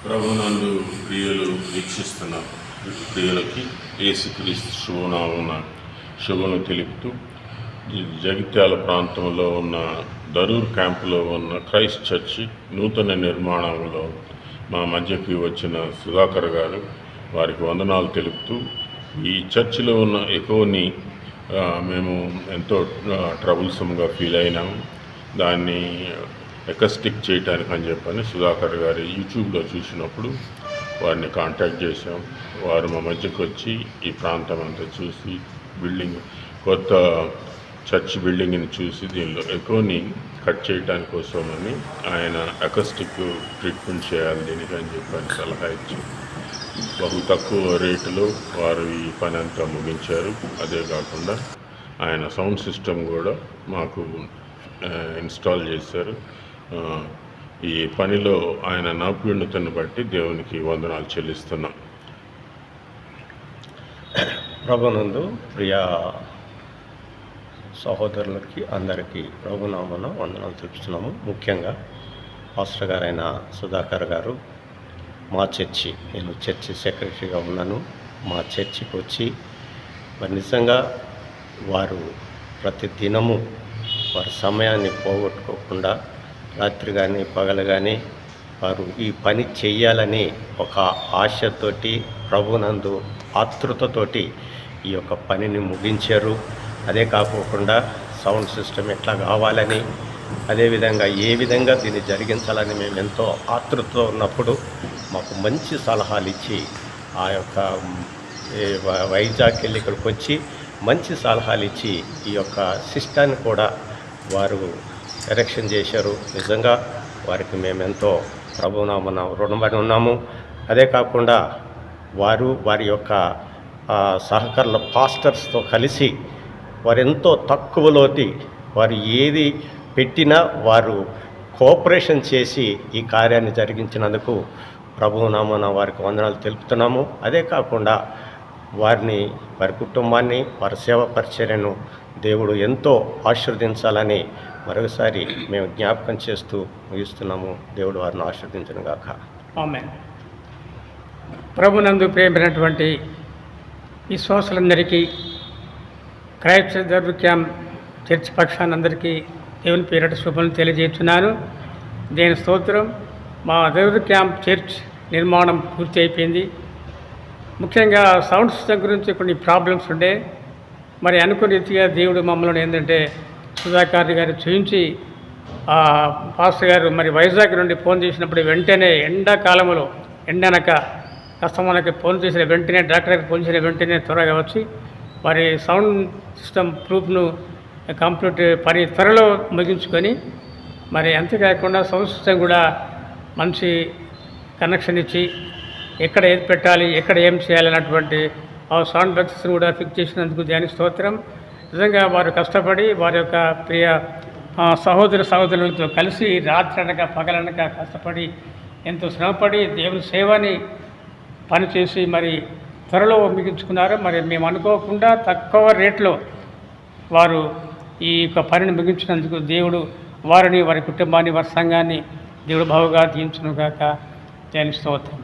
ప్రభునందు ప్రియులు వీక్షిస్తున్న ప్రియులకి యేసుక్రీస్తు శుభనామమున శుభను తెలుపుతూ జగిత్యాల ప్రాంతంలో ఉన్న దరూర్ క్యాంపులో ఉన్న క్రైస్ట్ చర్చి నూతన నిర్మాణంలో మా మధ్యకి వచ్చిన సుధాకర్ గారు వారికి వందనాలు తెలుపుతూ ఈ చర్చిలో ఉన్న ఎకోని మేము ఎంతో ట్రబుల్సమ్గా ఫీల్ అయినాము. దాన్ని ఎకస్టిక్ చేయడానికి అని చెప్పని సుధాకర్ గారి యూట్యూబ్లో చూసినప్పుడు వారిని కాంటాక్ట్ చేసాం. వారు మా మధ్యకు వచ్చి ఈ ప్రాంతం అంతా చూసి కొత్త చర్చ్ బిల్డింగ్ని చూసి దీనిలో ఎకోని కట్ చేయడానికి కోసమని ఆయన అకస్టిక్ ట్రీట్మెంట్ చేయాలి దీనికి అని చెప్పని సలహా ఇచ్చి బహు తక్కువ రేటులో వారు ఈ పని అంతా ముగించారు. అదే కాకుండా ఆయన సౌండ్ సిస్టమ్ కూడా మాకు ఇన్స్టాల్ చేశారు. ఈ పనిలో ఆయన నైపుణ్యతను బట్టి దేవునికి వందనాలు చెల్లిస్తున్నాం. ప్రభునందు ప్రియ సహోదరులకి అందరికీ ప్రభునామన వందనాలు తెలుపుతున్నాము. ముఖ్యంగా పాస్టర్ గారైన సుధాకర్ గారు మా చర్చి, నేను చర్చి సెక్రటరీగా ఉన్నాను, మా చర్చికి వచ్చి మరి నిజంగా వారు ప్రతి దినము వారి సమయాన్ని పోగొట్టుకోకుండా రాత్రి కానీ పగలు కానీ వారు ఈ పని చెయ్యాలని ఒక ఆశతోటి ప్రభునందు ఆతృతతోటి ఈ యొక్క పనిని ముగించారు. అదే కాకుండా సౌండ్ సిస్టమ్ ఎట్లా కావాలని, అదేవిధంగా ఏ విధంగా దీన్ని జరిగించాలని మేము ఎంతో ఆతృతతో ఉన్నప్పుడు మాకు మంచి సలహాలు ఇచ్చి ఆ యొక్క వైజాగ్ వెళ్ళి ఇక్కడికి వచ్చి మంచి సలహాలు ఇచ్చి ఈ యొక్క సిస్టాన్ని కూడా వారు ఎరెక్షన్ చేశారు. నిజంగా వారికి మేమెంతో ప్రభునామన రుణపడి ఉన్నాము. అదే కాకుండా వారి యొక్క సహకారుల పాస్టర్స్తో కలిసి వారెంతో తక్కువలోటి వారు ఏది పెట్టినా వారు కోఆపరేషన్ చేసి ఈ కార్యాన్ని జరిగించినందుకు ప్రభునామన వారికి వందనాలు తెలుపుతున్నాము. అదే కాకుండా వారి కుటుంబాన్ని, వారి సేవ పరిచర్యను దేవుడు ఎంతో ఆశీర్వదించాలని మరొకసారి మేము జ్ఞాపకం చేస్తూ ముగిస్తున్నాము. దేవుడు వారిని ఆశీర్వదించును గాక. ఆమేన్. ప్రభునందు ప్రేమైనటువంటి విశ్వాసులందరికీ క్రైస్ట్ దరూర్ క్యాంప్ చర్చ్ పక్షానందరికీ దేవుని పేరిట శుభాలను తెలియజేస్తున్నాను. దేని స్తోత్రం. మా దరూర్ క్యాంప్ చర్చ్ నిర్మాణం పూర్తి అయిపోయింది. ముఖ్యంగా సౌండ్ సిస్టమ్ గురించి కొన్ని ప్రాబ్లమ్స్ ఉండే, మరి అనుకున్న రీతిగా దేవుడు మమ్మల్ని ఏంటంటే సుధాకర్ గారు చూపించి పాస్టర్ గారు మరి వైజాగ్ నుండి ఫోన్ చేసినప్పుడు వెంటనే ఎండాకాలంలో ఎండనక కస్టమర్కి ఫోన్ చేసిన వెంటనే డాక్టర్ గారికి ఫోన్ చేసిన వెంటనే త్వరగా వచ్చి మరి సౌండ్ సిస్టమ్ ప్రూఫ్ను కంప్లీట్ పని త్వరలో ముగించుకొని మరి అంతేకాకుండా సౌండ్ సిస్టమ్ కూడా మంచి కనెక్షన్ ఇచ్చి ఎక్కడ ఏది పెట్టాలి, ఎక్కడ ఏం చేయాలన్నటువంటి ఆ సౌండ్ బాక్సెస్ని కూడా ఫిక్స్ చేసినందుకు దానికి స్తోత్రం. నిజంగా వారు కష్టపడి వారి యొక్క ప్రియ సహోదరులతో కలిసి రాత్రి అనక పగలనక కష్టపడి ఎంతో శ్రమపడి దేవుని సేవని పనిచేసి మరి త్వరలో ముగించుకున్నారు. మరి మేము అనుకోకుండా తక్కువ రేట్లో వారు ఈ యొక్క పనిని ముగించినందుకు దేవుడు వారిని, వారి కుటుంబాన్ని, వారి సంఘాన్ని దేవుడు బావుగా దీవించును గాక. దానికి స్తోత్రం.